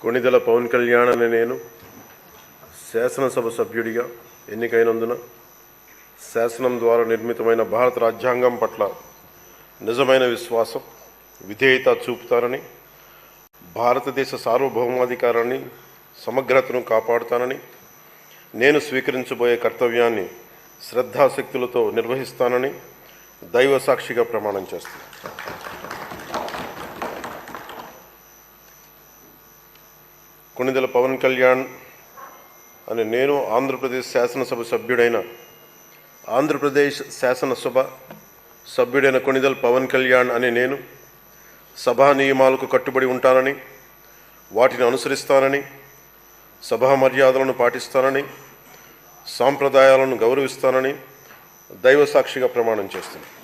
కొణిదెల పవన్ కళ్యాణ్ అనే నేను శాసనసభ సభ్యుడిగా ఎన్నికైనందున శాసనం ద్వారా నిర్మితమైన భారత రాజ్యాంగం పట్ల నిజమైన విశ్వాసం, విధేయత చూపుతానని, భారతదేశ సార్వభౌమాధికారాన్ని, సమగ్రతను కాపాడుతానని, నేను స్వీకరించబోయే కర్తవ్యాన్ని శ్రద్ధాశక్తులతో నిర్వహిస్తానని దైవ సాక్షిగా ప్రమాణం చేస్తాను. కొణిదెల పవన్ కళ్యాణ్ అనే నేను ఆంధ్రప్రదేశ్ శాసనసభ సభ్యుడైన కొణిదెల పవన్ కళ్యాణ్ అనే నేను సభా నియమాలకు కట్టుబడి ఉంటానని, వాటిని అనుసరిస్తానని, సభా మర్యాదలను పాటిస్తానని, సాంప్రదాయాలను గౌరవిస్తానని దైవ సాక్షిగా ప్రమాణం చేస్తున్నాను.